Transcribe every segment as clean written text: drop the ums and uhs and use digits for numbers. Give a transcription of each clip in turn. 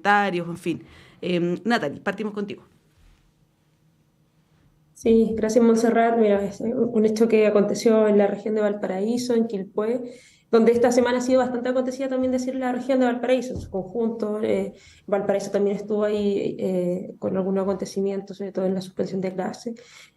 parlamentarios, en fin. Natalie, partimos contigo. Sí, gracias Montserrat. Mira, es un hecho que aconteció en la región de Valparaíso, en Quilpué, donde esta semana ha sido bastante acontecida también decir la región de Valparaíso, en su conjunto. Valparaíso también estuvo ahí con algunos acontecimientos, sobre todo en la suspensión de clase.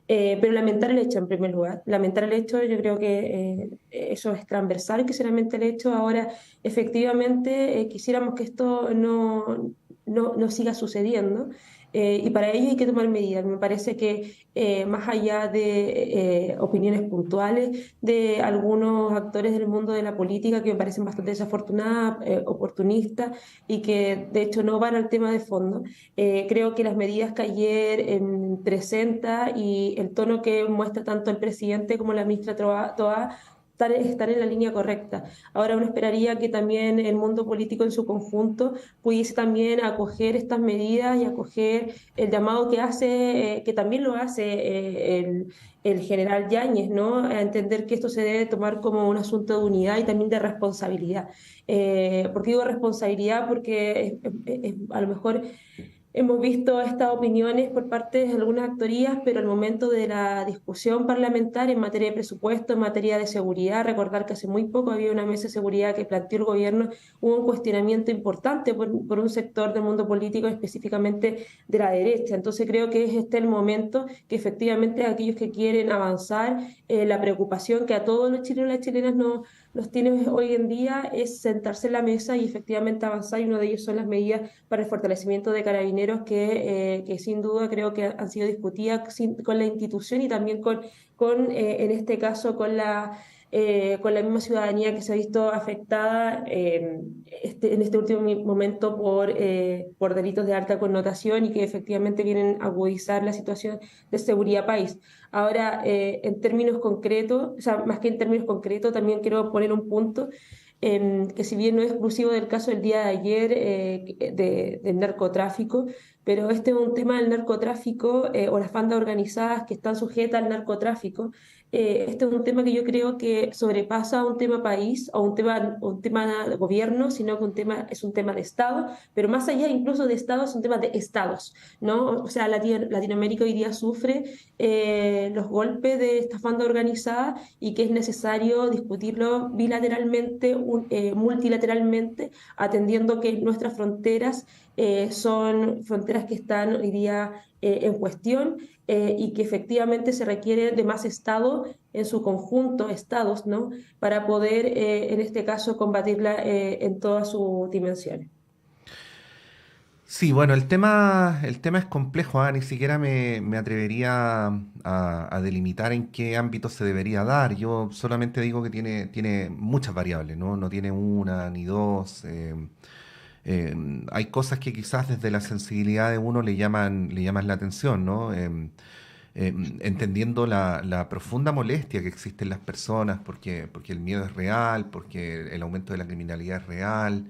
Pero lamentar el hecho en primer lugar. Lamentar el hecho, yo creo que eso es transversal, que se lamente el hecho. Ahora, efectivamente, quisiéramos que esto no siga sucediendo. Y para ello hay que tomar medidas. Me parece que más allá de opiniones puntuales de algunos actores del mundo de la política que me parecen bastante desafortunadas, oportunistas y que de hecho no van al tema de fondo. Creo que las medidas que ayer presenta y el tono que muestra tanto el presidente como la ministra Toa están en la línea correcta. Ahora uno esperaría que también el mundo político en su conjunto pudiese también acoger estas medidas y acoger el llamado que hace, que también lo hace el general Yáñez, ¿no? A entender que esto se debe tomar como un asunto de unidad y también de responsabilidad. ¿Por qué digo responsabilidad? Porque a lo mejor hemos visto estas opiniones por parte de algunas actorías, pero al momento de la discusión parlamentaria en materia de presupuesto, en materia de seguridad, recordar que hace muy poco había una mesa de seguridad que planteó el gobierno, hubo un cuestionamiento importante por un sector del mundo político, específicamente de la derecha. Entonces creo que es este el momento que efectivamente aquellos que quieren avanzar, la preocupación que a todos los chilenos y las chilenas nos tiene hoy en día es sentarse en la mesa y efectivamente avanzar, y uno de ellos son las medidas para el fortalecimiento de carabineros que sin duda creo que han sido discutidas con la institución y también en este caso, con la misma ciudadanía que se ha visto afectada en este último momento por delitos de alta connotación y que efectivamente vienen a agudizar la situación de seguridad país. Ahora, en términos concretos, o sea, más que en términos concretos, también quiero poner un punto que si bien no es exclusivo del caso del día de ayer del narcotráfico, pero este es un tema del narcotráfico o las bandas organizadas que están sujetas al narcotráfico. Este es un tema que yo creo que sobrepasa un tema país o un tema de gobierno, sino que es un tema de Estado, pero más allá incluso de Estado, es un tema de Estados, ¿no? O sea, Latinoamérica hoy día sufre los golpes de estas bandas organizadas y que es necesario discutirlo bilateralmente, multilateralmente, atendiendo que nuestras fronteras son fronteras que están hoy día en cuestión y que efectivamente se requiere de más Estado en su conjunto, Estados, ¿no? Para poder, en este caso, combatirla en todas sus dimensiones. Sí, bueno, el tema es complejo, ni siquiera me atrevería a delimitar en qué ámbito se debería dar. Yo solamente digo que tiene muchas variables, ¿no? No tiene una ni dos. Eh, Hay cosas que quizás desde la sensibilidad de uno le llaman la atención, ¿no? Entendiendo la profunda molestia que existe en las personas porque el miedo es real, porque el aumento de la criminalidad es real.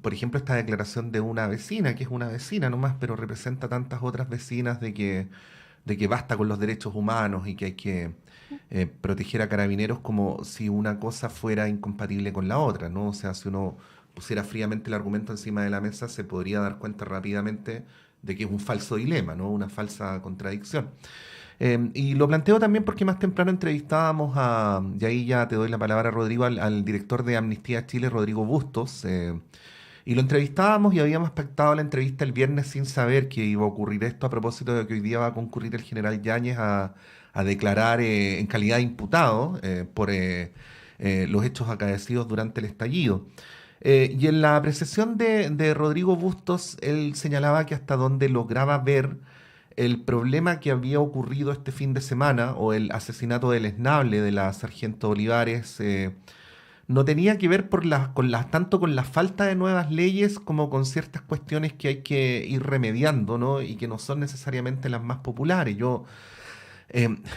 Por ejemplo, esta declaración de una vecina, que es una vecina nomás, pero representa tantas otras vecinas de que basta con los derechos humanos y que hay que proteger a carabineros como si una cosa fuera incompatible con la otra, ¿no? O sea, si uno pusiera fríamente el argumento encima de la mesa, se podría dar cuenta rápidamente de que es un falso dilema, ¿no? Una falsa contradicción. Y lo planteo también porque más temprano entrevistábamos y ahí ya te doy la palabra, Rodrigo, al director de Amnistía Chile, Rodrigo Bustos, y lo entrevistábamos y habíamos pactado la entrevista el viernes sin saber que iba a ocurrir esto a propósito de que hoy día va a concurrir el general Yáñez a declarar en calidad de imputado por los hechos acaecidos durante el estallido. Y en la apreciación de Rodrigo Bustos, él señalaba que hasta donde lograba ver el problema que había ocurrido este fin de semana, o el asesinato del esnable de la sargento Olivares, no tenía que ver tanto con la falta de nuevas leyes como con ciertas cuestiones que hay que ir remediando, ¿no? Y que no son necesariamente las más populares. Yo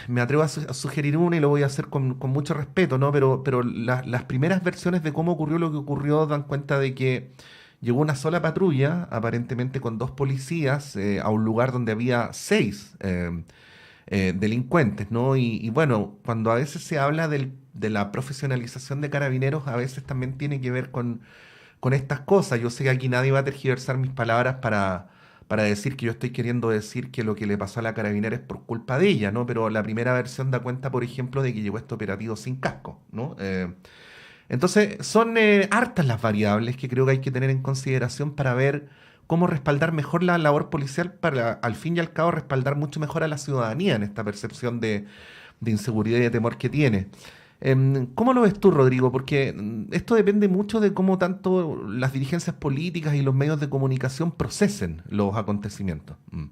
me atrevo a sugerir una y lo voy a hacer con mucho respeto, ¿no? Pero las primeras versiones de cómo ocurrió lo que ocurrió dan cuenta de que llegó una sola patrulla, aparentemente con dos policías, a un lugar donde había seis delincuentes, ¿no? Y bueno, cuando a veces se habla de la profesionalización de carabineros, a veces también tiene que ver con estas cosas. Yo sé que aquí nadie va a tergiversar mis palabras para decir que yo estoy queriendo decir que lo que le pasó a la carabinera es por culpa de ella, ¿no? Pero la primera versión da cuenta, por ejemplo, de que llegó este operativo sin casco, ¿no? Entonces, son hartas las variables que creo que hay que tener en consideración para ver cómo respaldar mejor la labor policial para, al fin y al cabo, respaldar mucho mejor a la ciudadanía en esta percepción de inseguridad y de temor que tiene. ¿Cómo lo ves tú, Rodrigo? Porque esto depende mucho de cómo tanto las dirigencias políticas y los medios de comunicación procesen los acontecimientos. Mm.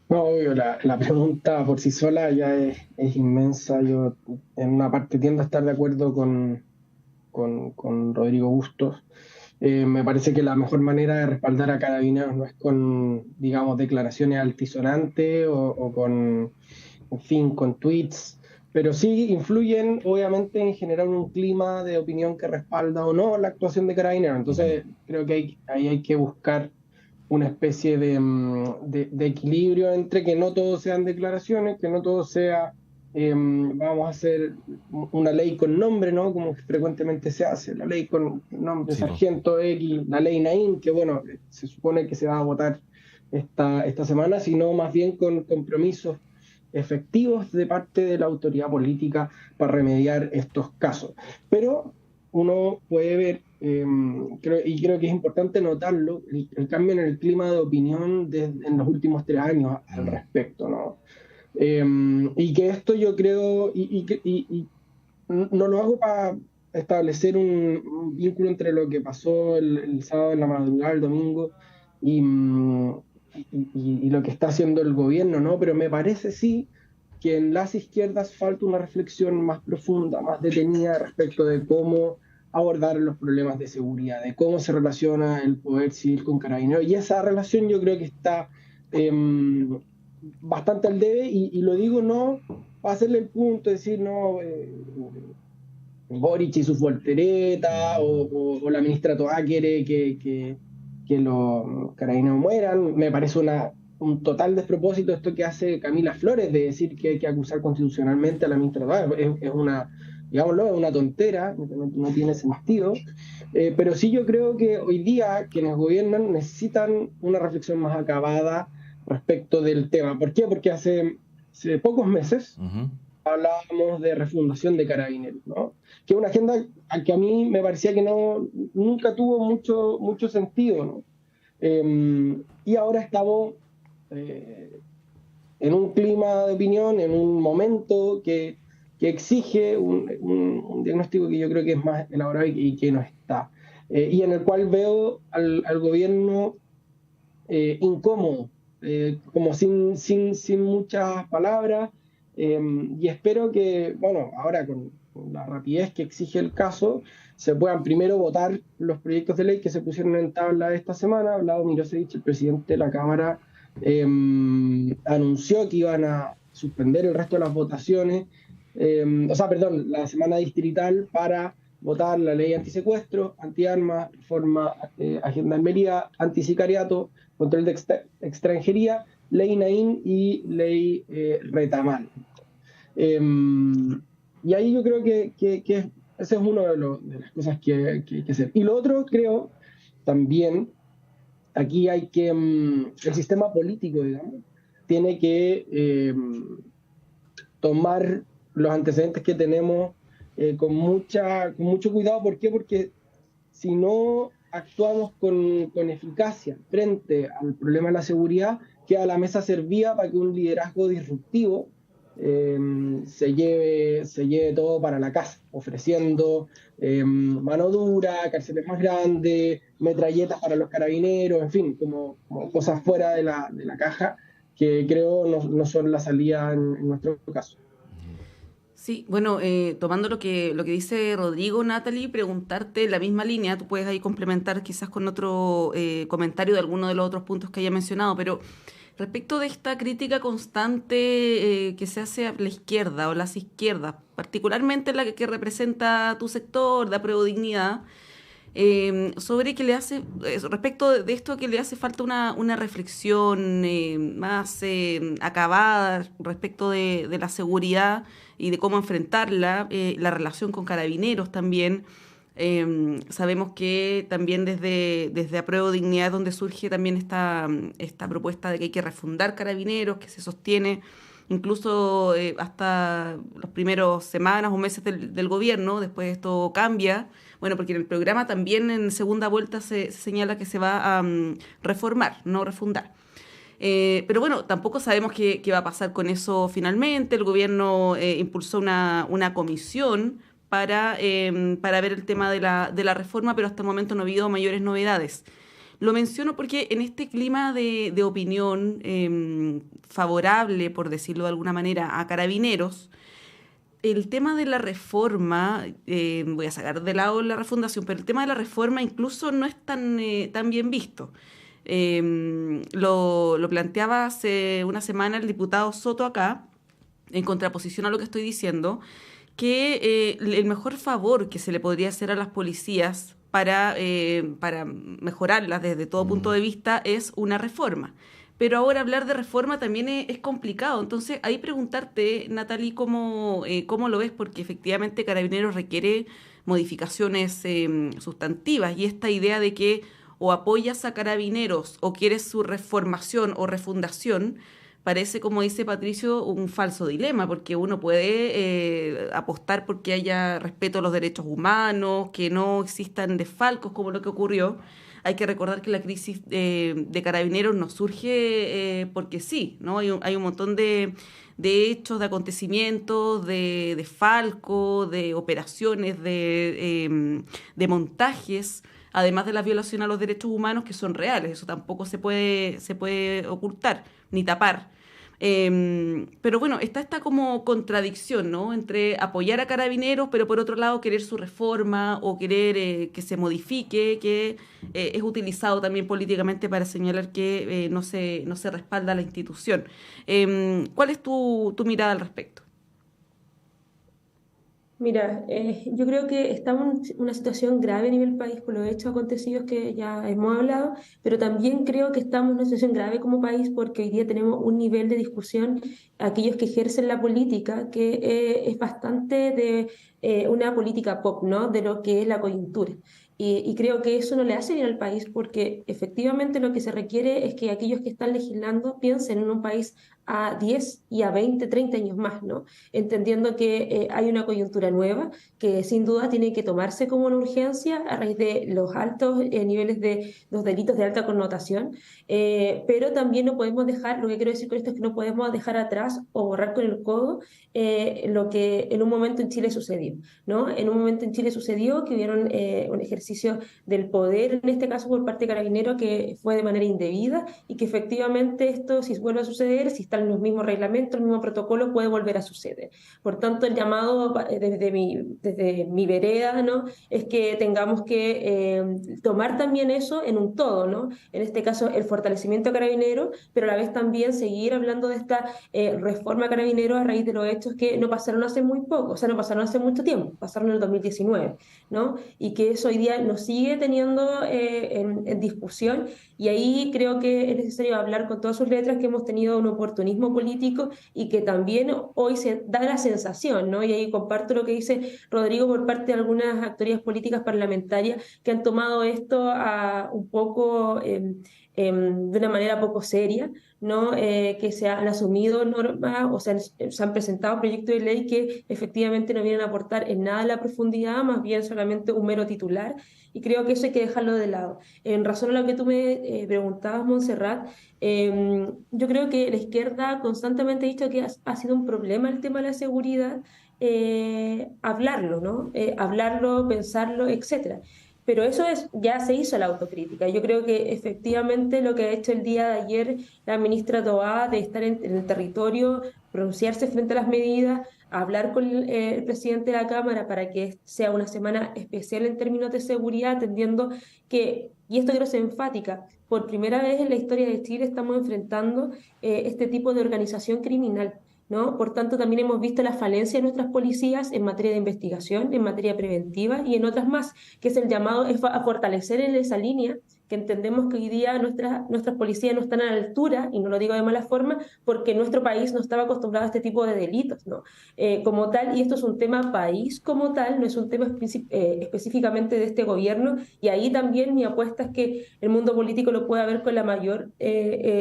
No, obvio, la pregunta por sí sola ya es inmensa. Yo en una parte tiendo a estar de acuerdo con Rodrigo Bustos. Me parece que la mejor manera de respaldar a Carabineros no es con, digamos, declaraciones altisonantes o con, en fin, con tweets, pero sí influyen, obviamente, en generar un clima de opinión que respalda o no la actuación de Carabineros. Entonces, creo que ahí hay que buscar una especie de equilibrio entre que no todo sean declaraciones, que no todo sea, vamos a hacer una ley con nombre, ¿no? Como frecuentemente se hace, la ley con nombre Sí, po. Sargento X, la ley Naín, que bueno, se supone que se va a votar esta semana, sino más bien con compromisos efectivos de parte de la autoridad política para remediar estos casos. Pero uno puede ver, creo que es importante notarlo, el cambio en el clima de opinión en los últimos 3 años al respecto, ¿no? Y que esto yo creo, y no lo hago para establecer un vínculo entre lo que pasó el sábado en la madrugada, el domingo, y, y lo que está haciendo el gobierno, ¿no? Pero me parece sí que en las izquierdas falta una reflexión más profunda, más detenida respecto de cómo abordar los problemas de seguridad, de cómo se relaciona el poder civil con Carabineros. Y esa relación yo creo que está bastante al debe, y lo digo no para hacerle el punto, decir, no, Boric y su voltereta, o la ministra Toá quiere que los carabineros mueran. Me parece un total despropósito esto que hace Camila Flores de decir que hay que acusar constitucionalmente a la ministra Toá. Es una, digámoslo, es una tontera, no tiene sentido. Pero sí yo creo que hoy día quienes gobiernan necesitan una reflexión más acabada respecto del tema. ¿Por qué? Porque hace pocos meses hablábamos de refundación de Carabineros, ¿no? Que es una agenda que a mí me parecía que nunca tuvo mucho sentido, ¿no? Y ahora estamos en un clima de opinión, en un momento que exige un diagnóstico que yo creo que es más elaborado y que no está. Y en el cual veo al gobierno incómodo, como sin muchas palabras, y espero que, bueno, ahora con la rapidez que exige el caso, se puedan primero votar los proyectos de ley que se pusieron en tabla esta semana. Vlado Mirosevich, el presidente de la Cámara, anunció que iban a suspender el resto de las votaciones, la semana distrital, para votar la ley antisecuestro, antiarmas, reforma a gendarmería, antisicariato, control de extranjería, ley Naín y ley Retamal. Y ahí yo creo que ese es uno de las cosas que hay que hacer. Y lo otro, creo, también, aquí hay que, el sistema político, digamos, tiene que tomar los antecedentes que tenemos con mucho cuidado. ¿Por qué? Porque si no actuamos con eficacia frente al problema de la seguridad, queda la mesa servida para que un liderazgo disruptivo se lleve todo para la casa, ofreciendo mano dura, cárceles más grandes, metralletas para los carabineros, en fin, como cosas fuera de la caja, que creo no son la salida en nuestro caso. Sí, bueno, tomando lo que dice Rodrigo, Natalie, preguntarte la misma línea, tú puedes ahí complementar quizás con otro comentario de alguno de los otros puntos que haya mencionado, pero respecto de esta crítica constante que se hace a la izquierda o las izquierdas, particularmente la que representa tu sector, de Apruebo Dignidad, sobre que le hace, respecto de esto, que le hace falta una reflexión más acabada respecto de la seguridad y de cómo enfrentarla, la relación con Carabineros también. Sabemos que también desde Apruebo Dignidad, donde surge también esta propuesta de que hay que refundar Carabineros, que se sostiene incluso hasta los primeros semanas o meses del gobierno. Después esto cambia, bueno, porque en el programa también en segunda vuelta se señala que se va a reformar, no refundar. Pero bueno, tampoco sabemos qué va a pasar con eso finalmente. El gobierno impulsó una comisión para ver el tema de la reforma, pero hasta el momento no ha habido mayores novedades. Lo menciono porque en este clima de opinión favorable, por decirlo de alguna manera, a Carabineros, el tema de la reforma, voy a sacar de lado la refundación, pero el tema de la reforma incluso no es tan bien visto. Lo planteaba hace una semana el diputado Soto acá, en contraposición a lo que estoy diciendo, que el mejor favor que se le podría hacer a las policías para mejorarlas desde todo punto de vista es una reforma. Pero ahora hablar de reforma también es complicado. Entonces, ahí preguntarte, Natalie, cómo lo ves, porque efectivamente Carabineros requiere modificaciones sustantivas, y esta idea de que o apoyas a Carabineros o quieres su reformación o refundación, parece, como dice Patricio, un falso dilema, porque uno puede apostar porque haya respeto a los derechos humanos, que no existan desfalcos como lo que ocurrió. Hay que recordar que la crisis de Carabineros no surge porque sí, ¿no? Hay un montón de hechos, de acontecimientos, de desfalco, de operaciones, de montajes, además de la violación a los derechos humanos, que son reales. Eso tampoco se puede ocultar ni tapar. Pero bueno, está esta como contradicción, ¿no? Entre apoyar a Carabineros, pero por otro lado querer su reforma o querer que se modifique, que es utilizado también políticamente para señalar que no se respalda la institución. ¿Cuál es tu mirada al respecto? Mira, yo creo que estamos en una situación grave a nivel país por los hechos acontecidos que ya hemos hablado, pero también creo que estamos en una situación grave como país porque hoy día tenemos un nivel de discusión, aquellos que ejercen la política, que es bastante de una política pop, ¿no? De lo que es la coyuntura. Y creo que eso no le hace bien al país porque efectivamente lo que se requiere es que aquellos que están legislando piensen en un país a 10 y a 20, 30 años más, ¿no? Entendiendo que hay una coyuntura nueva que sin duda tiene que tomarse como una urgencia a raíz de los altos niveles de los delitos de alta connotación, pero también no podemos dejar, lo que quiero decir con esto es que no podemos dejar atrás o borrar con el codo lo que en un momento en Chile sucedió, ¿no? En un momento en Chile sucedió que hubieron un ejercicio del poder, en este caso por parte de Carabineros, que fue de manera indebida y que efectivamente esto, si vuelve a suceder, si están los mismos reglamentos, el mismo protocolo, puede volver a suceder. Por tanto, el llamado desde mi vereda, ¿no? Es que tengamos que tomar también eso en un todo, ¿no? En este caso, el fortalecimiento a Carabineros, pero a la vez también seguir hablando de esta reforma a Carabineros a raíz de los hechos que no pasaron hace muy poco, o sea, no pasaron hace mucho tiempo, pasaron en el 2019, ¿no? Y que eso hoy día nos sigue teniendo en discusión, y ahí creo que es necesario hablar con todas sus letras que hemos tenido un oportunismo político y que también hoy se da la sensación, ¿no? Y ahí comparto lo que dice Rodrigo por parte de algunas actorías políticas parlamentarias que han tomado esto un poco de una manera poco seria, ¿no? Que se han asumido normas o se han presentado proyectos de ley que efectivamente no vienen a aportar en nada a la profundidad, más bien solamente un mero titular, y creo que eso hay que dejarlo de lado. En razón a lo que tú me preguntabas, Montserrat, yo creo que la izquierda constantemente ha dicho que ha sido un problema el tema de la seguridad, hablarlo, ¿no? Hablarlo, pensarlo, etcétera. Pero ya se hizo la autocrítica. Yo creo que efectivamente lo que ha hecho el día de ayer la ministra Toá de estar en el territorio, pronunciarse frente a las medidas, hablar con el presidente de la Cámara para que sea una semana especial en términos de seguridad, atendiendo que, y esto quiero ser enfática, por primera vez en la historia de Chile estamos enfrentando este tipo de organización criminal, ¿no? Por tanto, también hemos visto la falencia de nuestras policías en materia de investigación, en materia preventiva y en otras más, que es el llamado a fortalecer en esa línea que entendemos que hoy día nuestras policías no están a la altura, y no lo digo de mala forma, porque nuestro país no estaba acostumbrado a este tipo de delitos, ¿no? Como tal, y esto es un tema país como tal, no es un tema específicamente de este gobierno, y ahí también mi apuesta es que el mundo político lo pueda ver con la mayor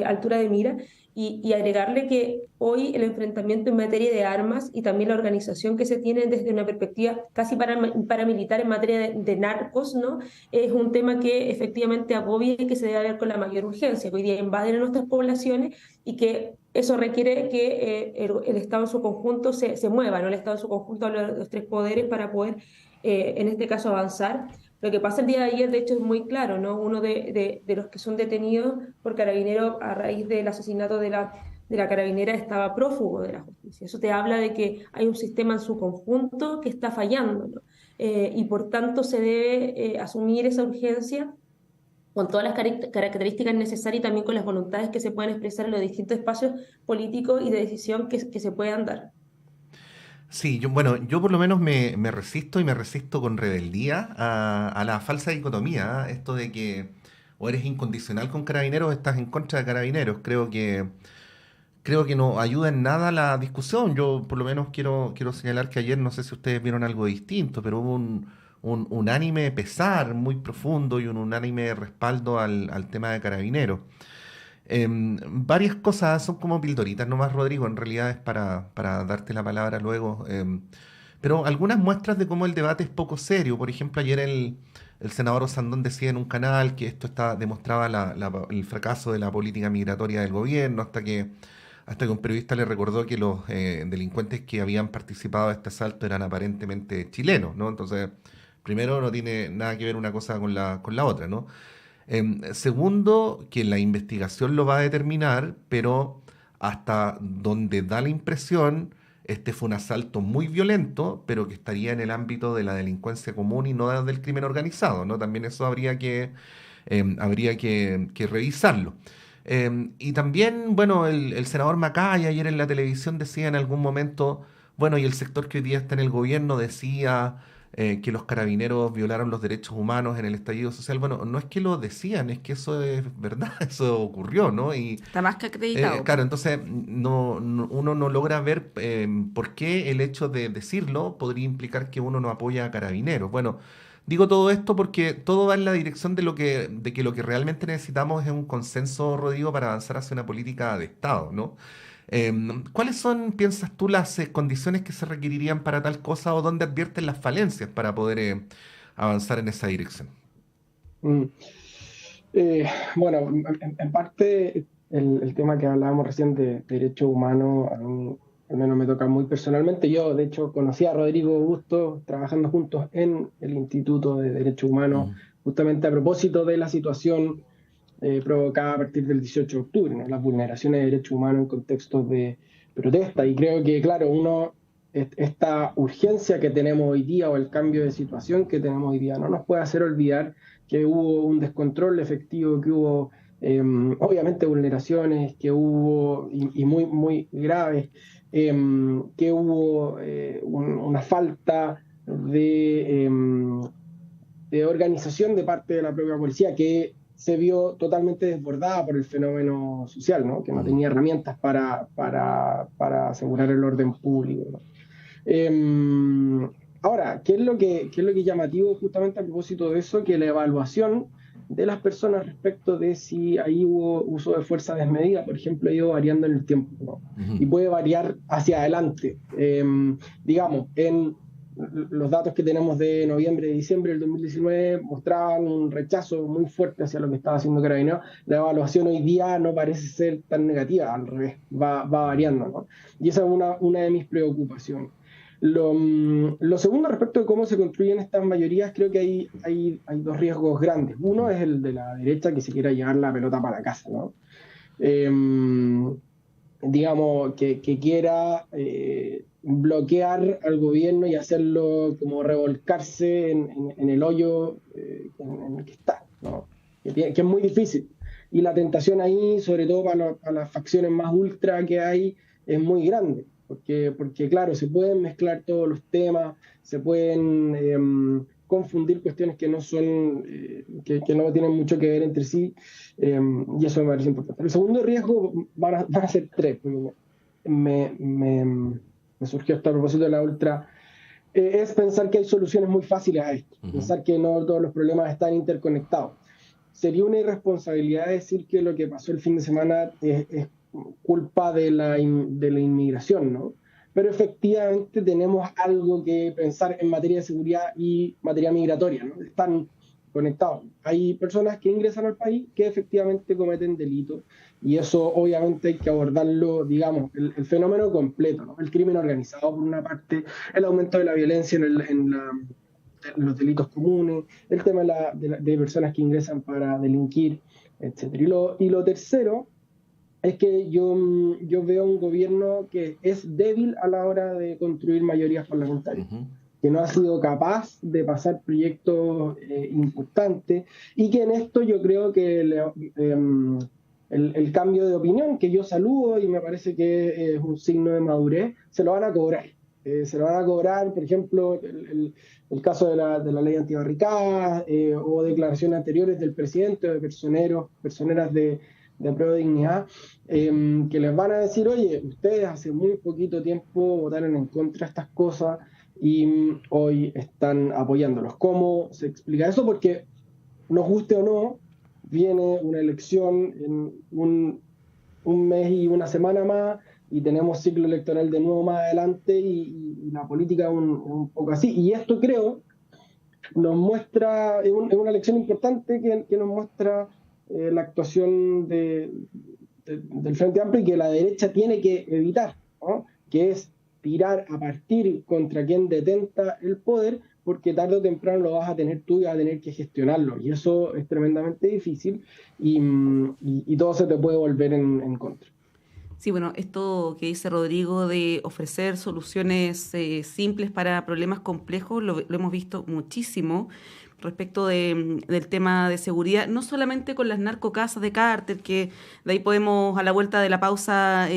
altura de mira, y agregarle que hoy el enfrentamiento en materia de armas y también la organización que se tiene desde una perspectiva casi paramilitar en materia de narcos, ¿no? Es un tema que efectivamente agobia y que se debe ver con la mayor urgencia, que hoy día invaden a nuestras poblaciones y que eso requiere que el Estado en su conjunto se mueva, ¿no? El Estado en su conjunto, los tres poderes, para poder, en este caso, avanzar. Lo que pasa el día de ayer, de hecho, es muy claro, ¿no? Uno de los que son detenidos por Carabineros a raíz del asesinato de la carabinera estaba prófugo de la justicia. Eso te habla de que hay un sistema en su conjunto que está fallando, ¿no? Y por tanto se debe asumir esa urgencia con todas las características necesarias y también con las voluntades que se pueden expresar en los distintos espacios políticos y de decisión que se puedan dar. Sí, bueno, yo por lo menos me resisto y me resisto con rebeldía a la falsa dicotomía, ¿ah? Esto de que o eres incondicional con Carabineros o estás en contra de Carabineros. Creo que no ayuda en nada la discusión. Yo por lo menos quiero señalar que ayer, no sé si ustedes vieron algo distinto, pero hubo un unánime pesar muy profundo y un unánime respaldo al tema de Carabineros. Varias cosas son como pildoritas nomás, Rodrigo, en realidad es para darte la palabra luego. Pero algunas muestras de cómo el debate es poco serio. Por ejemplo, ayer el senador Osandón decía en un canal que esto demostraba el fracaso de la política migratoria del gobierno, hasta que un periodista le recordó que los delincuentes que habían participado de este asalto eran aparentemente chilenos, ¿no? Entonces, primero, no tiene nada que ver una cosa con la otra, ¿no? Segundo, que la investigación lo va a determinar, pero hasta donde da la impresión, este fue un asalto muy violento, pero que estaría en el ámbito de la delincuencia común y no del crimen organizado, ¿no? También eso habría que revisarlo. Y también, bueno, el senador Macaya ayer en la televisión decía en algún momento, bueno, y el sector que hoy día está en el gobierno decía que los carabineros violaron los derechos humanos en el estallido social. Bueno, no es que lo decían, es que eso es verdad, eso ocurrió, ¿no? Y Está más que acreditado. claro, entonces uno no logra ver por qué el hecho de decirlo podría implicar que uno no apoya a carabineros. Bueno, digo todo esto porque todo va en la dirección de que lo que realmente necesitamos es un consenso, Rodrigo, para avanzar hacia una política de Estado, ¿no? ¿Cuáles son, piensas tú, las condiciones que se requerirían para tal cosa o dónde advierten las falencias para poder avanzar en esa dirección? Mm. Bueno, en parte el tema que hablábamos recién de derechos humanos, a mí al menos me toca muy personalmente. Yo, de hecho, conocí a Rodrigo Augusto trabajando juntos en el Instituto de Derechos Humanos, Mm. justamente a propósito de la situación provocada a partir del 18 de octubre, ¿no? Las vulneraciones de derechos humanos en contextos de protesta. Y creo que, claro, esta urgencia que tenemos hoy día o el cambio de situación que tenemos hoy día no nos puede hacer olvidar que hubo un descontrol efectivo, que hubo obviamente vulneraciones, que hubo, y muy, muy graves, que hubo una falta de organización de parte de la propia policía que se vio totalmente desbordada por el fenómeno social, ¿no? Que no Mm. tenía herramientas para asegurar el orden público, ¿no? Ahora, ¿qué es lo que es llamativo justamente a propósito de eso? Que la evaluación de las personas respecto de si ahí hubo uso de fuerza desmedida, por ejemplo, ha ido variando en el tiempo, ¿no? Ujú. Y puede variar hacia adelante. Digamos, en los datos que tenemos de noviembre y diciembre del 2019 mostraban un rechazo muy fuerte hacia lo que estaba haciendo Carabineros. La evaluación hoy día no parece ser tan negativa, al revés, va variando, ¿no? Y esa es una de mis preocupaciones. Lo segundo, respecto de cómo se construyen estas mayorías, creo que hay dos riesgos grandes. Uno es el de la derecha, que se quiera llevar la pelota para casa, ¿no? Eh, digamos, que quiera bloquear al gobierno y hacerlo como revolcarse en el hoyo en el que está, ¿no? Que es muy difícil. Y la tentación ahí, sobre todo para las facciones más ultra que hay, es muy grande. Porque claro, se pueden mezclar todos los temas, se pueden confundir cuestiones que no son, que no tienen mucho que ver entre sí, y eso me parece importante. El segundo riesgo van a ser tres, porque me surgió hasta a propósito de la ultra, es pensar que hay soluciones muy fáciles a esto, pensar que no todos los problemas están interconectados. Sería una irresponsabilidad decir que lo que pasó el fin de semana es culpa de la inmigración, ¿no? Pero efectivamente tenemos algo que pensar en materia de seguridad y materia migratoria, ¿no? Están conectados. Hay personas que ingresan al país que efectivamente cometen delitos y eso obviamente hay que abordarlo, digamos, el fenómeno completo, ¿no? El crimen organizado por una parte, el aumento de la violencia en los delitos comunes, el tema de personas que ingresan para delinquir, etc. Y lo tercero es que yo veo un gobierno que es débil a la hora de construir mayorías parlamentarias, que no ha sido capaz de pasar proyectos importantes y que en esto yo creo que el cambio de opinión, que yo saludo y me parece que es un signo de madurez, se lo van a cobrar. Se lo van a cobrar, por ejemplo, el caso de la ley antibarricadas o declaraciones anteriores del presidente o de personeras de Apruebo Dignidad, que les van a decir, oye, ustedes hace muy poquito tiempo votaron en contra de estas cosas y hoy están apoyándolos. ¿Cómo se explica eso? Porque nos guste o no, viene una elección en un mes y una semana más y tenemos ciclo electoral de nuevo más adelante y la política es un poco así. Y esto creo nos muestra, es una lección importante que nos muestra la actuación del Frente Amplio y que la derecha tiene que evitar, ¿no? Que es tirar a partir contra quien detenta el poder, porque tarde o temprano lo vas a tener tú y vas a tener que gestionarlo. Y eso es tremendamente difícil y todo se te puede volver en contra. Sí, bueno, esto que dice Rodrigo de ofrecer soluciones simples para problemas complejos, lo hemos visto muchísimo respecto del tema de seguridad, no solamente con las narcocasas de cártel, que de ahí podemos a la vuelta de la pausa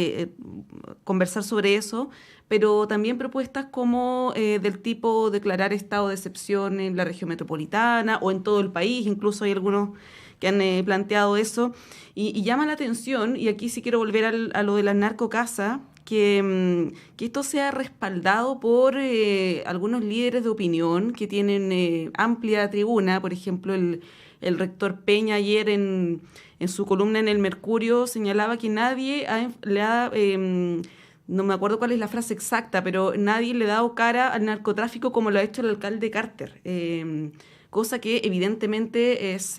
conversar sobre eso, pero también propuestas como del tipo declarar estado de excepción en la región metropolitana o en todo el país, incluso hay algunos que han planteado eso, y llama la atención, y aquí sí quiero volver a lo de las narcocasas, que esto sea respaldado por algunos líderes de opinión que tienen amplia tribuna. Por ejemplo, el rector Peña ayer en su columna en El Mercurio señalaba que nadie no me acuerdo cuál es la frase exacta, pero nadie le ha dado cara al narcotráfico como lo ha hecho el alcalde Carter. Cosa que evidentemente es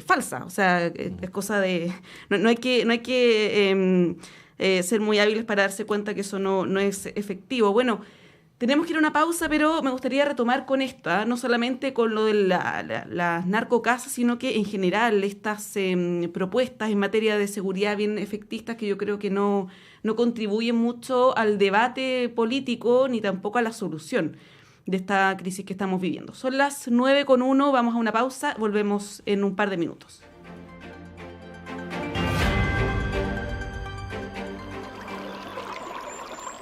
falsa, o sea, es cosa de... No hay que ser muy hábiles para darse cuenta que eso no es efectivo. Bueno, tenemos que ir a una pausa, pero me gustaría retomar con esto, no solamente con lo de las narcocasas, sino que en general estas propuestas en materia de seguridad bien efectistas que yo creo que no contribuyen mucho al debate político ni tampoco a la solución de esta crisis que estamos viviendo. Son las 9:01, vamos a una pausa, volvemos en un par de minutos.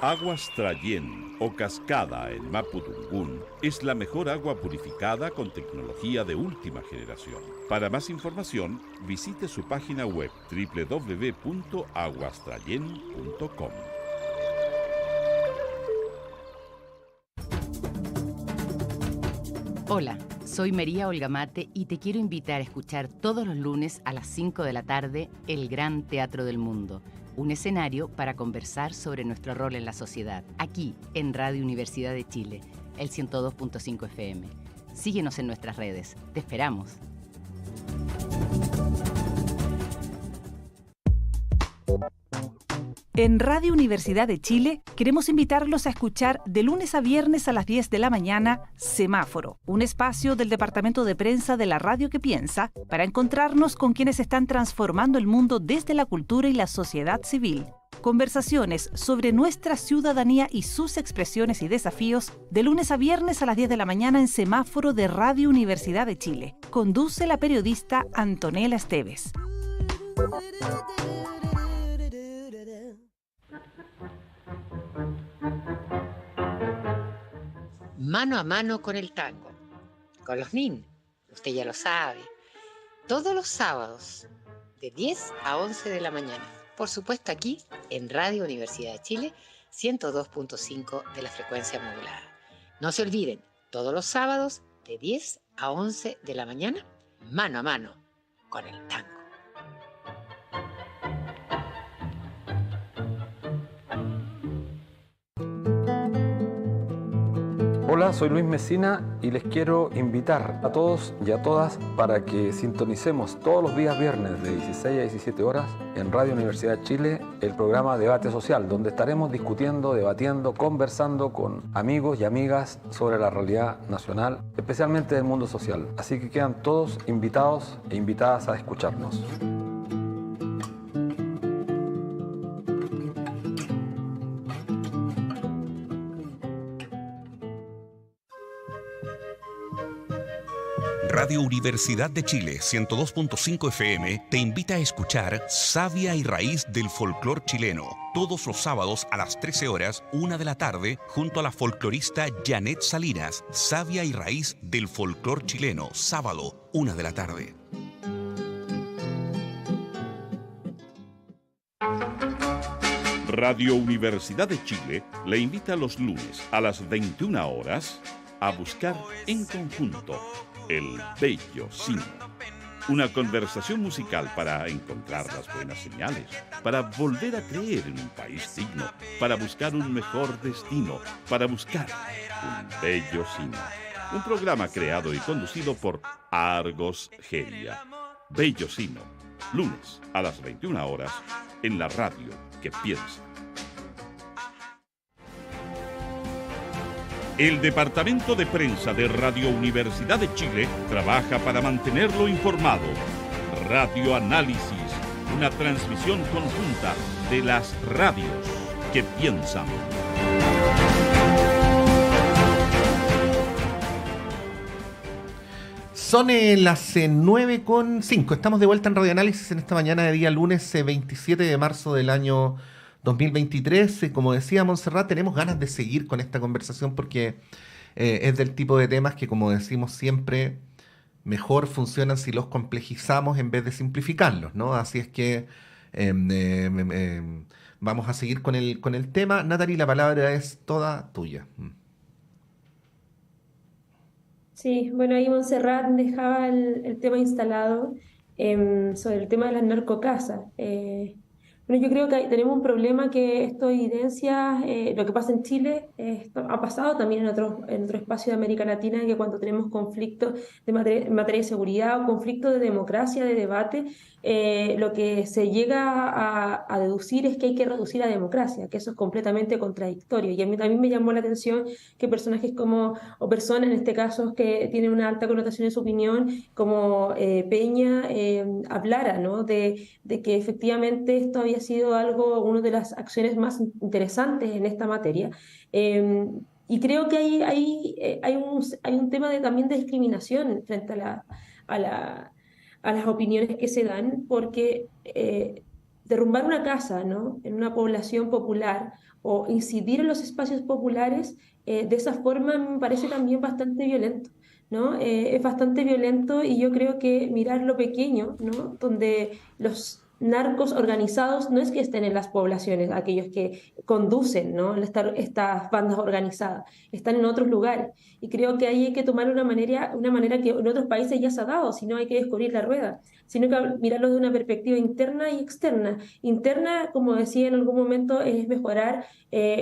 Aguas Trayén o Cascada en Mapudungún es la mejor agua purificada con tecnología de última generación. Para más información, visite su página web www.aguastrayen.com. Hola, soy María Olga Mate y te quiero invitar a escuchar todos los lunes a las 5 de la tarde El Gran Teatro del Mundo, un escenario para conversar sobre nuestro rol en la sociedad, aquí en Radio Universidad de Chile, el 102.5 FM. Síguenos en nuestras redes, te esperamos. En Radio Universidad de Chile queremos invitarlos a escuchar de lunes a viernes a las 10 de la mañana Semáforo, un espacio del Departamento de Prensa de la Radio que Piensa para encontrarnos con quienes están transformando el mundo desde la cultura y la sociedad civil. Conversaciones sobre nuestra ciudadanía y sus expresiones y desafíos de lunes a viernes a las 10 de la mañana en Semáforo de Radio Universidad de Chile. Conduce la periodista Antonella Esteves. Mano a mano con el tango, con los NIN. Usted ya lo sabe. Todos los sábados, de 10 a 11 de la mañana. Por supuesto aquí, en Radio Universidad de Chile, 102.5 de la frecuencia modulada. No se olviden, todos los sábados, de 10 a 11 de la mañana, mano a mano con el tango. Hola, soy Luis Mesina y les quiero invitar a todos y a todas para que sintonicemos todos los días viernes de 16 a 17 horas en Radio Universidad de Chile el programa Debate Social, donde estaremos discutiendo, debatiendo, conversando con amigos y amigas sobre la realidad nacional, especialmente del mundo social. Así que quedan todos invitados e invitadas a escucharnos. Radio Universidad de Chile 102.5 FM te invita a escuchar Savia y Raíz del Folclor Chileno, todos los sábados a las 13 horas, 1 de la tarde, junto a la folclorista Janet Salinas. Savia y Raíz del Folclor Chileno, sábado, 1 de la tarde. Radio Universidad de Chile le invita los lunes a las 21 horas a buscar en conjunto El Bello Sino. Una conversación musical para encontrar las buenas señales, para volver a creer en un país digno, para buscar un mejor destino, para buscar un bello sino. Un programa creado y conducido por Argos Geria. Bello Sino, lunes a las 21 horas en la radio que piensa. El Departamento de Prensa de Radio Universidad de Chile trabaja para mantenerlo informado. Radio Análisis, una transmisión conjunta de las radios que piensan. Son las 9:05. Estamos de vuelta en Radio Análisis en esta mañana de día lunes 27 de marzo del año 2023. Como decía Montserrat, tenemos ganas de seguir con esta conversación porque es del tipo de temas que, como decimos siempre, mejor funcionan si los complejizamos en vez de simplificarlos, ¿no? Así es que vamos a seguir con el tema. Natalie, la palabra es toda tuya. Sí, bueno, ahí Montserrat dejaba el tema instalado sobre el tema de las narcocasas. Bueno, yo creo que tenemos un problema que esto evidencia lo que pasa en Chile, esto ha pasado también en otro espacio de América Latina, que cuando tenemos conflictos en materia de seguridad o conflictos de democracia, de debate, lo que se llega a deducir es que hay que reducir la democracia, que eso es completamente contradictorio. Y a mí también me llamó la atención que personajes o personas en este caso que tienen una alta connotación en su opinión, como Peña, hablara, ¿no? de que efectivamente esto había sido una de las acciones más interesantes en esta materia. Y creo que hay un tema también de discriminación frente a las opiniones que se dan, porque derrumbar una casa, ¿no? en una población popular o incidir en los espacios populares de esa forma me parece también bastante violento, ¿no? Es bastante violento y yo creo que mirar lo pequeño, ¿no? donde los narcos organizados no es que estén en las poblaciones, aquellos que conducen, ¿no? estas bandas organizadas, están en otros lugares. Y creo que ahí hay que tomar una manera que en otros países ya se ha dado, si no hay que descubrir la rueda, sino que mirarlo de una perspectiva interna y externa. Interna, como decía en algún momento, es mejorar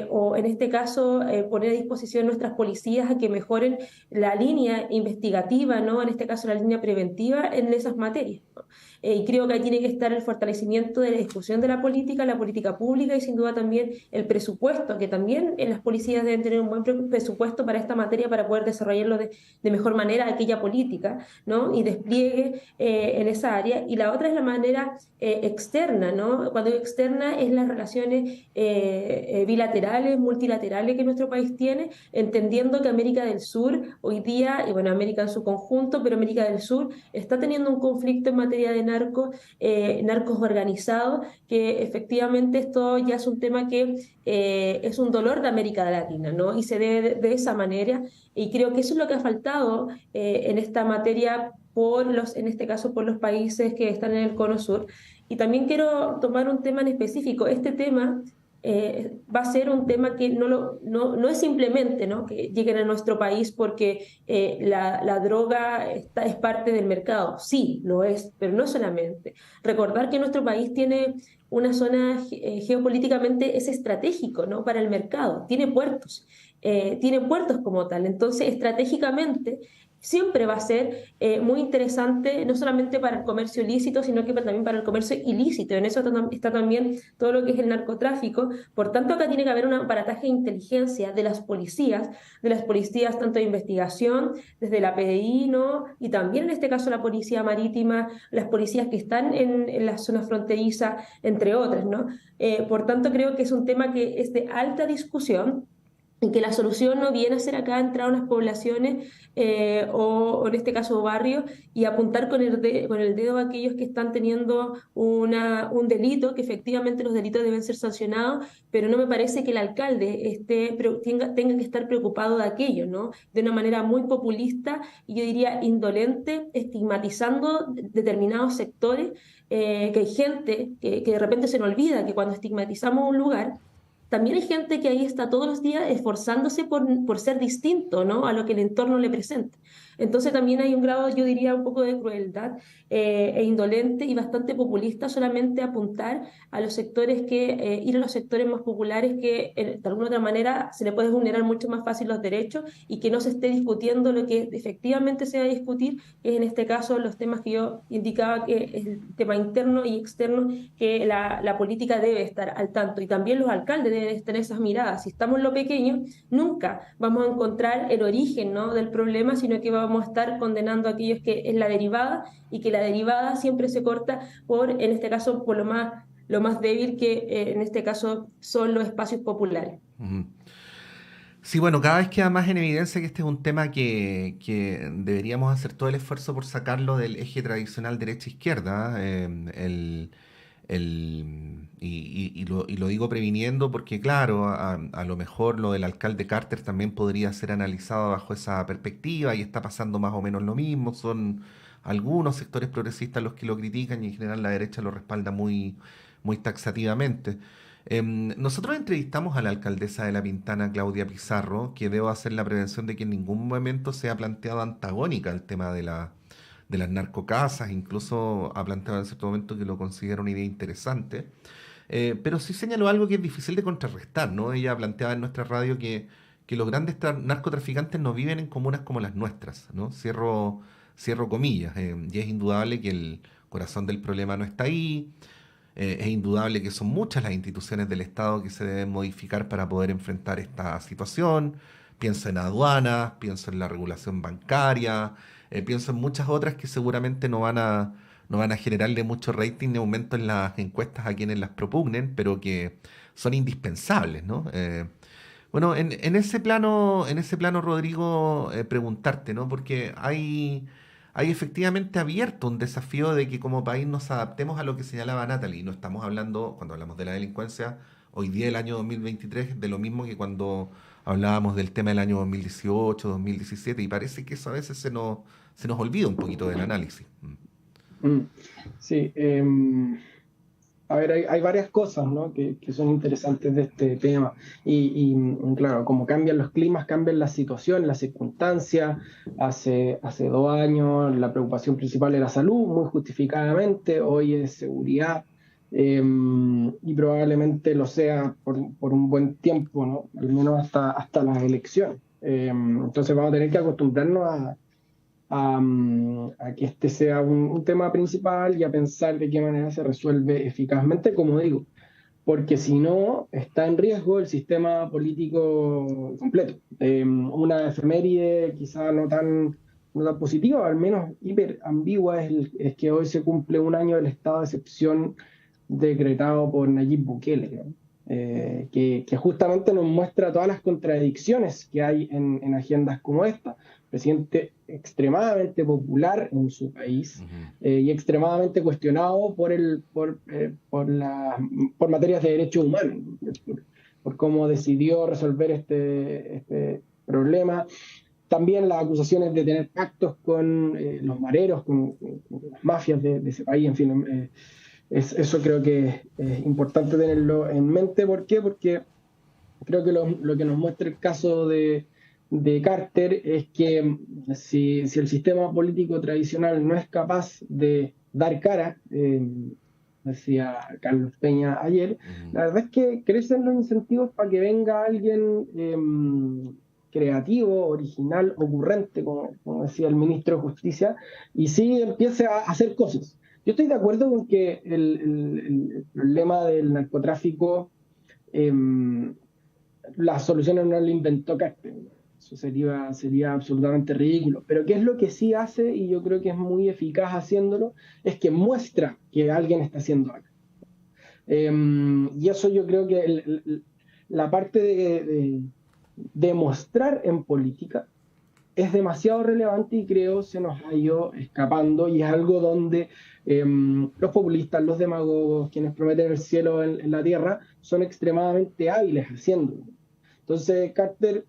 o en este caso poner a disposición nuestras policías a que mejoren la línea investigativa, ¿no? En este caso la línea preventiva en esas materias, ¿no? Y creo que ahí tiene que estar el fortalecimiento de la discusión de la política pública y sin duda también el presupuesto, que también en las policías deben tener un buen presupuesto para esta materia para poder desarrollarlo de mejor manera aquella política, ¿no? Y despliegue en esa área. Y la otra es la manera externa, ¿no? Cuando digo externa es las relaciones bilaterales, multilaterales que nuestro país tiene, entendiendo que América del Sur hoy día, y bueno, América en su conjunto, pero América del Sur está teniendo un conflicto en materia de narcos organizados, que efectivamente esto ya es un tema que es un dolor de América Latina, ¿no? Y se debe de esa manera, y creo que eso es lo que ha faltado en esta materia en este caso por los países que están en el Cono Sur. Y también quiero tomar un tema en específico. Este tema va a ser un tema que no es simplemente, ¿no?, que lleguen a nuestro país porque la droga es parte del mercado. Sí, lo es, pero no solamente. Recordar que nuestro país tiene una zona geopolíticamente es estratégico, ¿no?, para el mercado. Tiene puertos como tal. Entonces, estratégicamente siempre va a ser muy interesante, no solamente para el comercio ilícito, sino que también para el comercio ilícito. En eso está también todo lo que es el narcotráfico. Por tanto, acá tiene que haber un aparataje de inteligencia de las policías tanto de investigación, desde la PDI, ¿no?, y también en este caso la policía marítima, las policías que están en las zonas fronterizas, entre otras, ¿no? Por tanto, creo que es un tema que es de alta discusión, y que la solución no viene a ser acá entrar a unas poblaciones o en este caso barrios y apuntar con el dedo a aquellos que están teniendo un delito, que efectivamente los delitos deben ser sancionados, pero no me parece que el alcalde tenga que estar preocupado de aquello, ¿no?, de una manera muy populista y yo diría indolente, estigmatizando determinados sectores, que hay gente que de repente se nos olvida que cuando estigmatizamos un lugar, también hay gente que ahí está todos los días esforzándose por ser distinto, ¿no?, a lo que el entorno le presenta. Entonces también hay un grado, yo diría, un poco de crueldad e indolente y bastante populista solamente apuntar a los sectores ir a los sectores más populares que de alguna otra manera se le puede vulnerar mucho más fácil los derechos y que no se esté discutiendo lo que efectivamente se va a discutir, que es en este caso los temas que yo indicaba, que es el tema interno y externo, que la política debe estar al tanto y también los alcaldes deben tener esas miradas. Si estamos en lo pequeño, nunca vamos a encontrar el origen, ¿no?, del problema, sino que vamos a estar condenando a aquellos que es la derivada y que la derivada siempre se corta en este caso, por lo más débil que en este caso son los espacios populares. Sí, bueno, cada vez queda más en evidencia que este es un tema que deberíamos hacer todo el esfuerzo por sacarlo del eje tradicional derecha-izquierda. Y lo digo previniendo porque, claro, a lo mejor lo del alcalde Carter también podría ser analizado bajo esa perspectiva y está pasando más o menos lo mismo. Son algunos sectores progresistas los que lo critican y en general la derecha lo respalda muy, muy taxativamente. Nosotros entrevistamos a la alcaldesa de La Pintana, Claudia Pizarro, que debo hacer la prevención de que en ningún momento se ha planteado antagónica al tema de las narcocasas, incluso ha planteado en cierto momento que lo considera una idea interesante, pero sí señaló algo que es difícil de contrarrestar, ¿no? Ella planteaba en nuestra radio que los grandes narcotraficantes no viven en comunas como las nuestras, ¿no? Cierro comillas, y es indudable que el corazón del problema no está ahí. Es indudable que son muchas las instituciones del Estado que se deben modificar para poder enfrentar esta situación. Pienso en aduanas, pienso en la regulación bancaria, pienso en muchas otras que seguramente no van a generarle mucho rating ni aumento en las encuestas a quienes las propugnen, pero que son indispensables, ¿no? Bueno, en ese plano, Rodrigo, preguntarte, ¿no? Porque hay efectivamente abierto un desafío de que como país nos adaptemos a lo que señalaba Natalie. No estamos hablando, cuando hablamos de la delincuencia, hoy día el año 2023, de lo mismo que cuando hablábamos del tema del año 2018, 2017, y parece que eso a veces se nos olvida un poquito del análisis. Sí, a ver, hay varias cosas, ¿no?, que son interesantes de este tema. Y claro, como cambian los climas, cambian la situación, las circunstancias. Hace 2 años la preocupación principal era salud, muy justificadamente. Hoy es seguridad, y probablemente lo sea por un buen tiempo, ¿no?, al menos hasta las elecciones. Entonces vamos a tener que acostumbrarnos a que este sea un tema principal y a pensar de qué manera se resuelve eficazmente, como digo, porque si no, está en riesgo el sistema político completo. Una efeméride quizá no tan positiva, al menos hiper ambigua, es que hoy se cumple 1 año del estado de excepción decretado por Nayib Bukele, ¿no? que justamente nos muestra todas las contradicciones que hay en agendas como esta. Presidente extremadamente popular en su país y extremadamente cuestionado por materias de derechos humanos, por cómo decidió resolver este problema. También las acusaciones de tener pactos con los mareros, con las mafias de ese país, en fin. Eso creo que es importante tenerlo en mente. ¿Por qué? Porque creo que lo que nos muestra el caso de Carter es que si el sistema político tradicional no es capaz de dar cara, decía Carlos Peña ayer, la verdad es que crecen los incentivos para que venga alguien creativo, original, ocurrente, como decía el ministro de Justicia, y sí empiece a hacer cosas. Yo estoy de acuerdo con que el problema del narcotráfico, las soluciones no lo inventó Carter. Eso sería absolutamente ridículo. Pero ¿qué es lo que sí hace? Y yo creo que es muy eficaz haciéndolo, es que muestra que alguien está haciendo algo. Y eso yo creo que la parte de mostrar en política es demasiado relevante y creo se nos ha ido escapando, y es algo donde los populistas, los demagogos, quienes prometen el cielo en la tierra, son extremadamente hábiles haciéndolo. Entonces Carter